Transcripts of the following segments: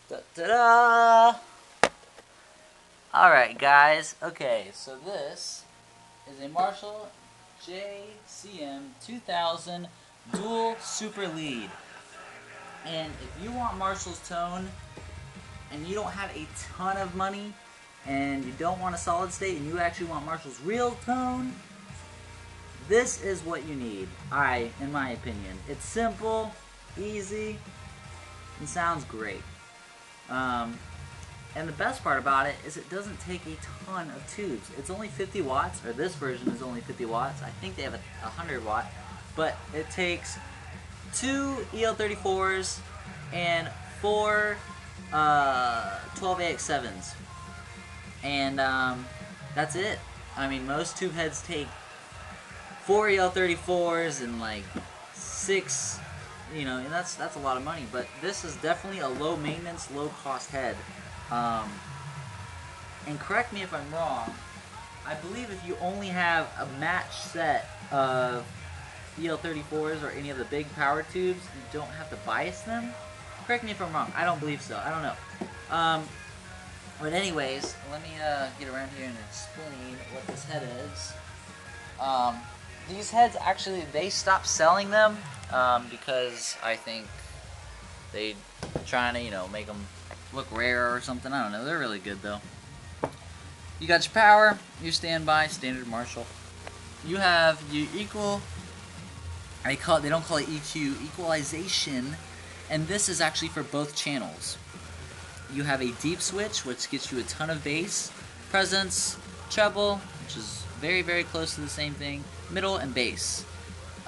Da-da-da! Alright guys, okay, so this is a Marshall JCM 2000 dual super lead. And if you want Marshall's tone and you don't have a ton of money and you don't want a solid state and you actually want Marshall's real tone, this is what you need, in my opinion. It's simple, easy, and sounds great. And the best part about it is it doesn't take a ton of tubes. It's only 50 watts, or this version is only 50 watts. I think they have a 100 watt, but it takes 2 EL34s and 4 12AX7s. And that's it. I mean, most tube heads take 4 EL34s and like 6, you know, and that's a lot of money. But this is definitely a low maintenance, low cost head. And correct me if I'm wrong, I believe if you only have a match set of EL34s or any of the big power tubes, you don't have to bias them. Correct me if I'm wrong. I don't believe so. I don't know. But anyways, let me get around here and explain what this head is. These heads, actually, they stopped selling them because I think they trying to, you know, make them look rare or something. I don't know. They're really good though. You got your power, your standby, standard Marshall. You have your equal. They don't call it EQ, equalization, and this is actually for both channels. You have a deep switch, which gets you a ton of bass, presence, treble, which is very, very close to the same thing, middle, and bass.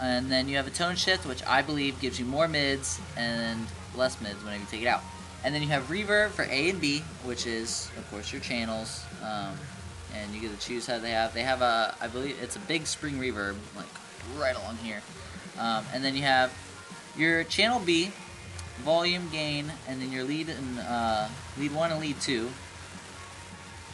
And then you have a tone shift, which I believe gives you more mids and less mids whenever you take it out. And then you have reverb for A and B, which is, of course, your channels. And you get to choose how they have. They have a, I believe it's a big spring reverb, like right along here. And then you have your channel B, volume, gain, and then your lead and lead 1 and lead 2.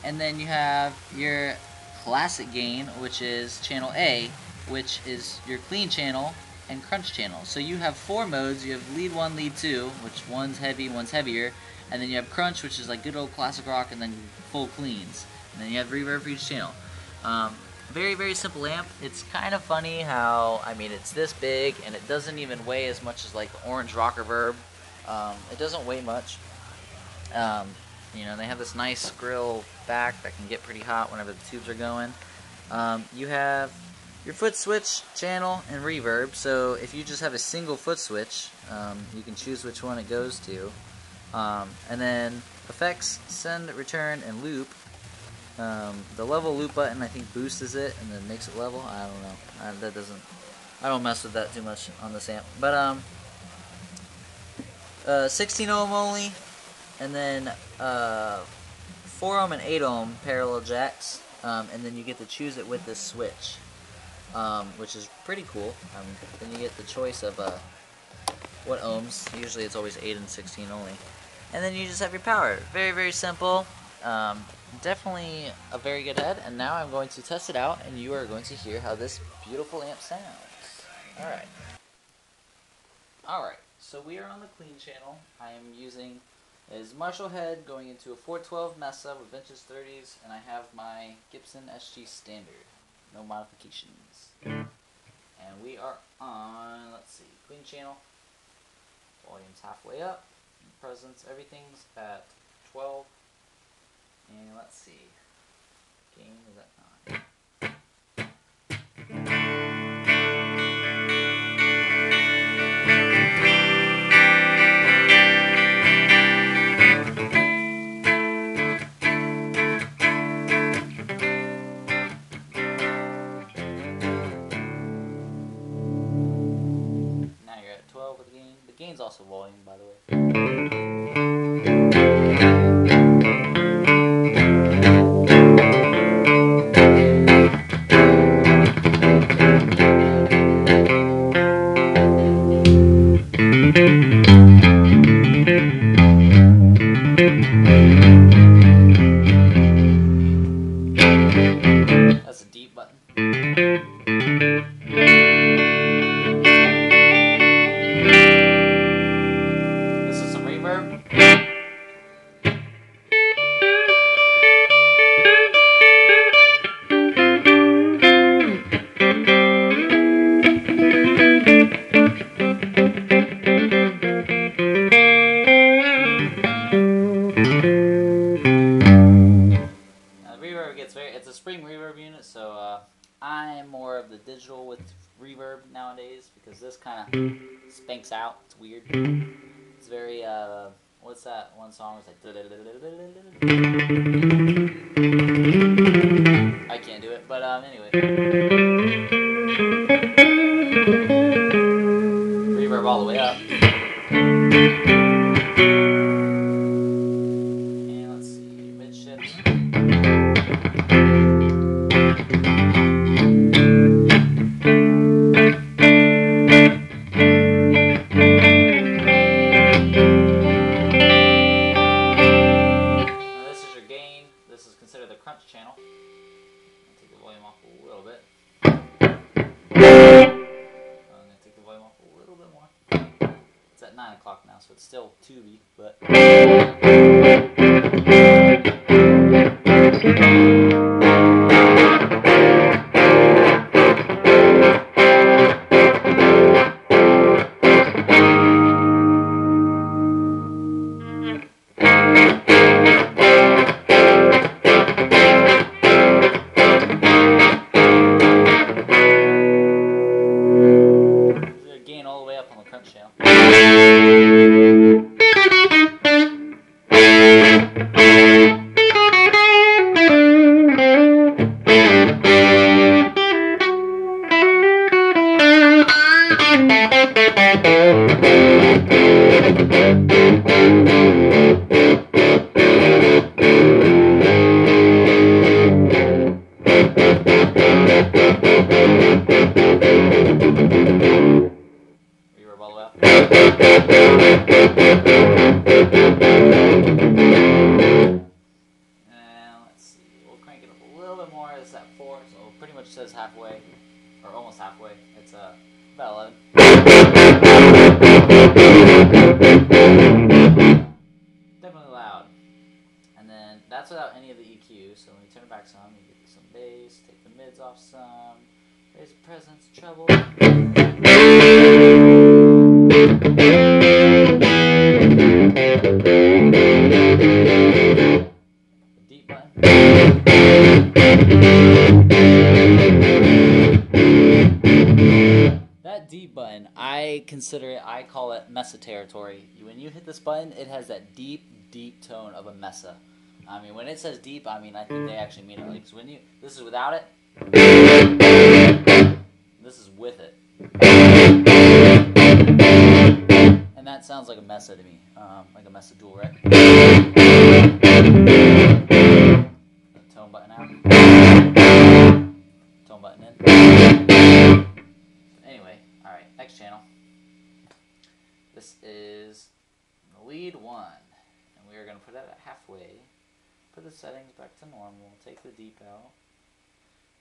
And then you have your classic gain, which is channel A, which is your clean channel and crunch channel. So you have 4 modes. You have lead 1, lead 2, which one's heavy, one's heavier, and then you have crunch, which is like good old classic rock, and then full cleans, and then you have reverb for each channel. Very, very simple amp. It's kind of funny how, I mean, it's this big and it doesn't even weigh as much as like the orange rock reverb. It doesn't weigh much. You know, they have this nice grill back that can get pretty hot whenever the tubes are going. You have your foot switch, channel, and reverb. So if you just have a single foot switch, you can choose which one it goes to. And then effects, send, return, and loop. The level loop button, I think, boosts it and then makes it level. I don't know. I don't mess with that too much on this amp. But 16 ohm only, and then 4 ohm and 8 ohm parallel jacks, and then you get to choose it with this switch. Which is pretty cool. Then you get the choice of what ohms. Usually it's always 8 and 16 only. And then you just have your power. Very, very simple. Definitely a very good head. And now I'm going to test it out, and you are going to hear how this beautiful amp sounds. Alright. Alright, so we are on the clean channel. I am using is Marshall head going into a 412 Mesa with Vintage 30s, and I have my Gibson SG Standard. No modifications. And we are on, let's see, clean channel. Volume's halfway up. Presence, everything's at 12. And let's see. Gain is at 9. Now you're at 12 with the gain. The gain's also volume, by the way. digital with reverb nowadays because this kind of spanks out. It's weird. It's very what's that one song? It's like I can't do it, but anyway. Reverb all the way up. And let's see, midships. This is considered the crunch channel. I'll take the volume off a little bit. I'm going to take the volume off a little bit more. It's at 9 o'clock now, so it's still tubey, but... gain all the way up on the crunch channel. Reverb all the way up. And let's see, we'll crank it up a little bit more. It's at 4, so it pretty much says halfway, or almost halfway. It's about 11. Definitely loud. And then that's without any of the EQ. So when you turn it back some, you get some bass, take the mids off some, raise the presence, treble. The deep button. That deep button, I call it Mesa territory. When you hit this button, it has that deep, deep tone of a Mesa. I mean, when it says deep, I mean, I think they actually mean it. Like, when this is without it, this is with it. And that sounds like a Mesa to me, like a Mesa dual, right? Tone button out. Tone button in. Anyway, alright, next channel. This is the lead one. And we are going to put it at halfway. Put the settings back to normal. Take the deep out.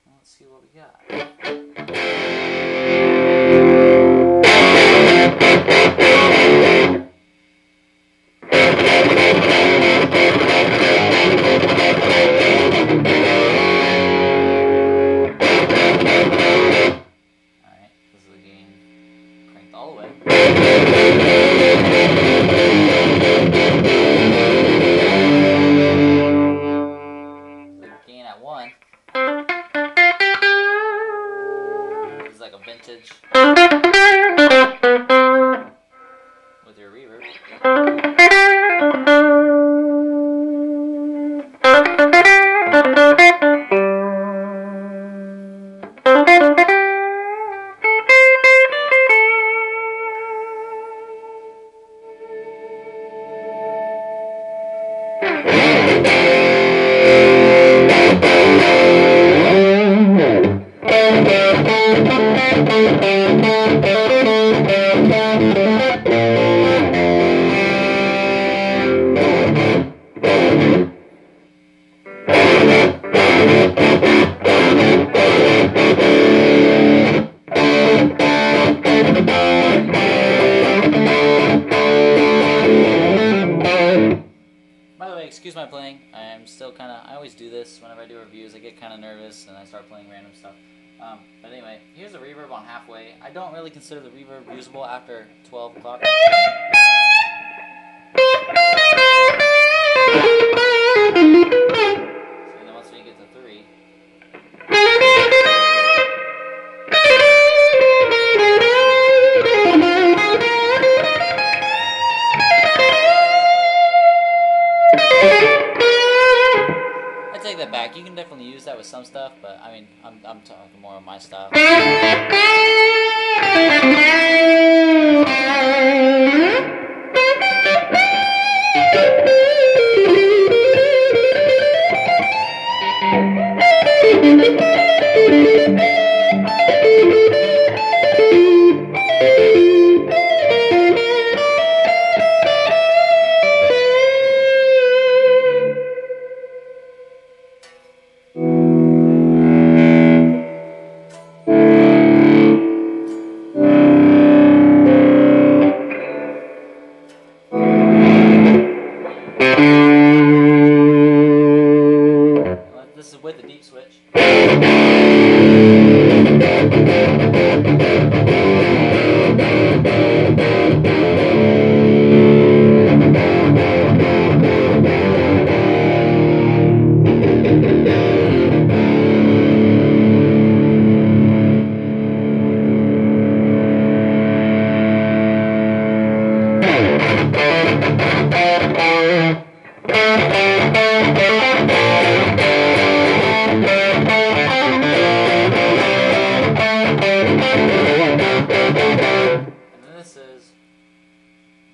And let's see what we got. Vintage with your reverb. Excuse my playing. I'm still kind of, I always do this whenever I do reviews. I get kind of nervous and I start playing random stuff. But anyway, here's the reverb on halfway. I don't really consider the reverb usable after 12 o'clock. And then once we get to 3. that back. You can definitely use that with some stuff, but I mean, I'm talking more on my style. This is with the deep switch.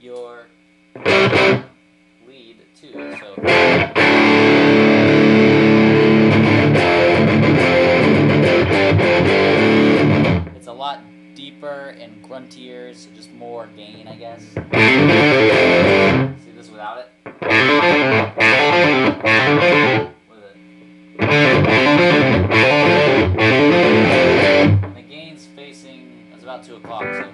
Your lead too, so it's a lot deeper and gruntier, so just more gain, I guess. See this without it? With it. And the gain's facing, it's about 2 o'clock, so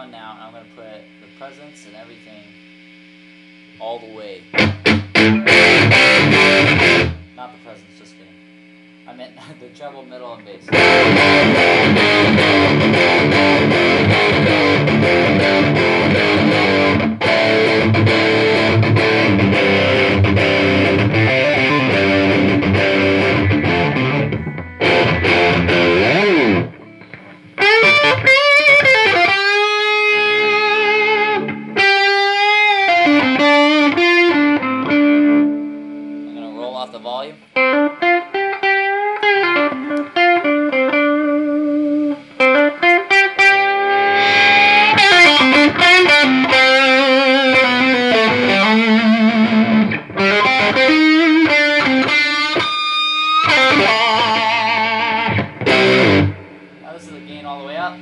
now, and I'm going to put the presence and everything all the way. Not the presence, just kidding. I meant the treble, middle, and bass. The volume. Now this is the gain all the way up.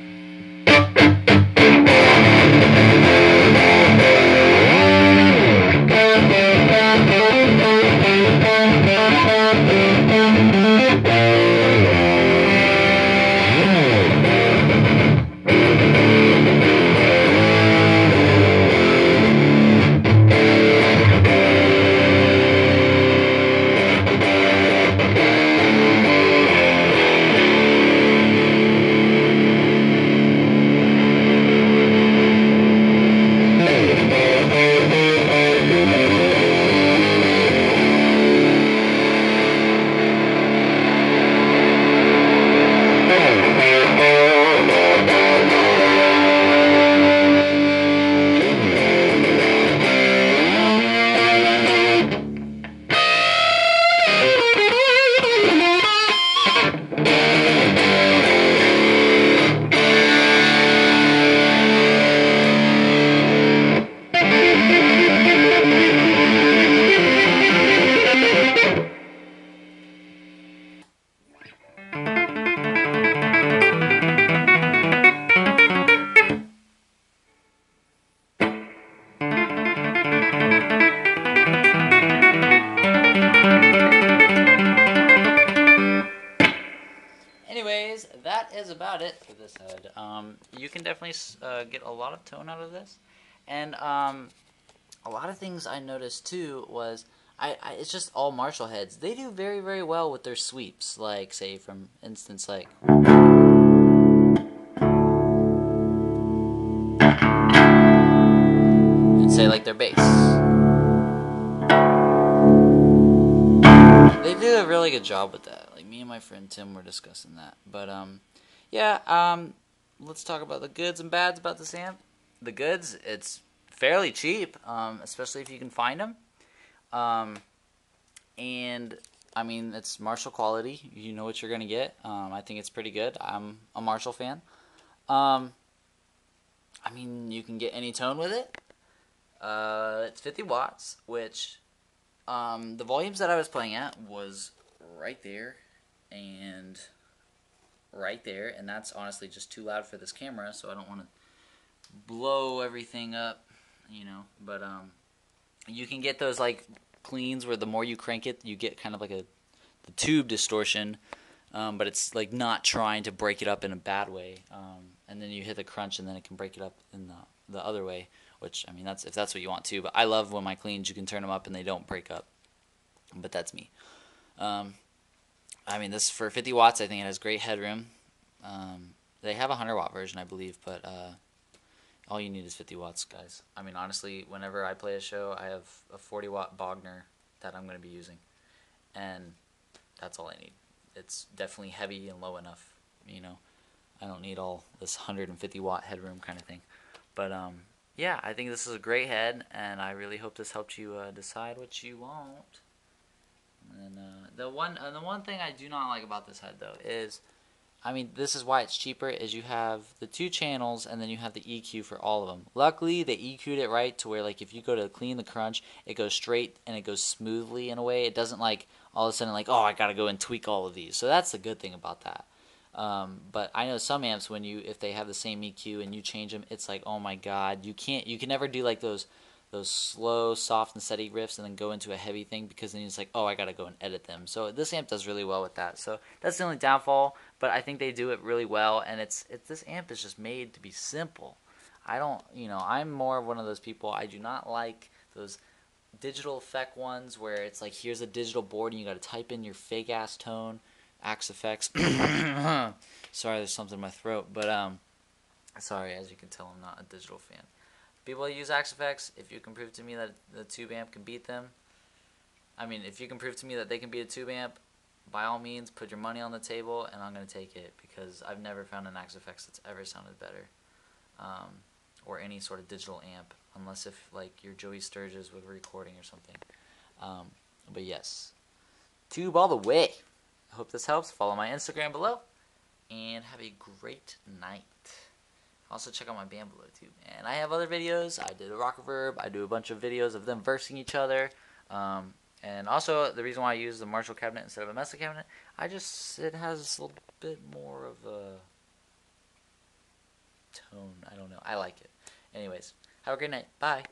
Anyways, that is about it for this head. You can definitely get a lot of tone out of this, and a lot of things I noticed too was it's just all Marshall heads. They do very, very well with their sweeps. Like, say, from instance, like, and say, like, their bass. They do a really good job with that. Like, me and my friend Tim were discussing that. But, yeah, let's talk about the goods and bads about this amp. The goods, it's fairly cheap, especially if you can find them. And I mean, it's Marshall quality. You know what you're gonna get. I think it's pretty good. I'm a Marshall fan. I mean, you can get any tone with it. It's 50 watts, which the volumes that I was playing at was right there and right there, and that's honestly just too loud for this camera, so I don't want to blow everything up, you know. But you can get those like cleans where the more you crank it, you get kind of like the tube distortion, but it's like not trying to break it up in a bad way. And then you hit the crunch, and then it can break it up in the other way. Which, I mean, that's if that's what you want to. But I love when my cleans you can turn them up and they don't break up. But that's me. I mean, this for 50 watts, I think it has great headroom. They have a 100-watt version, I believe, but all you need is 50 watts, guys. I mean, honestly, whenever I play a show, I have a 40-watt Bogner that I'm going to be using, and that's all I need. It's definitely heavy and low enough, you know. I don't need all this 150-watt headroom kind of thing. But, yeah, I think this is a great head, and I really hope this helped you decide what you want. And the one thing I do not like about this head, though, is, I mean, this is why it's cheaper, is you have the 2 channels, and then you have the EQ for all of them. Luckily, they EQ'd it right to where, like, if you go to clean the crunch, it goes straight, and it goes smoothly in a way. It doesn't, like, all of a sudden, like, oh, I gotta go and tweak all of these. So that's the good thing about that. But I know some amps, if they have the same EQ and you change them, it's like, oh my god, you can never do, like, those slow, soft, and steady riffs and then go into a heavy thing, because then it's like, oh, I gotta go and edit them. So this amp does really well with that. So that's the only downfall, but I think they do it really well, and this amp is just made to be simple. I don't, you know, I'm more of one of those people, I do not like those digital effect ones where it's like, here's a digital board and you gotta type in your fake ass tone, Axe Effects. Sorry, there's something in my throat, but sorry, as you can tell, I'm not a digital fan. People that use Axe Effects, if you can prove to me that the tube amp can beat them, I mean, if you can prove to me that they can beat a tube amp, by all means, put your money on the table, and I'm going to take it, because I've never found an Axe Effects that's ever sounded better, or any sort of digital amp, unless if, like, you're Joey Sturgis with recording or something. But yes, tube all the way. I hope this helps. Follow my Instagram below, and have a great night. Also, check out my band below, too, man. I have other videos. I did a rock reverb. I do a bunch of videos of them versing each other. And also, the reason why I use the Marshall cabinet instead of a Mesa cabinet, it has a little bit more of a tone. I don't know. I like it. Anyways, have a great night. Bye.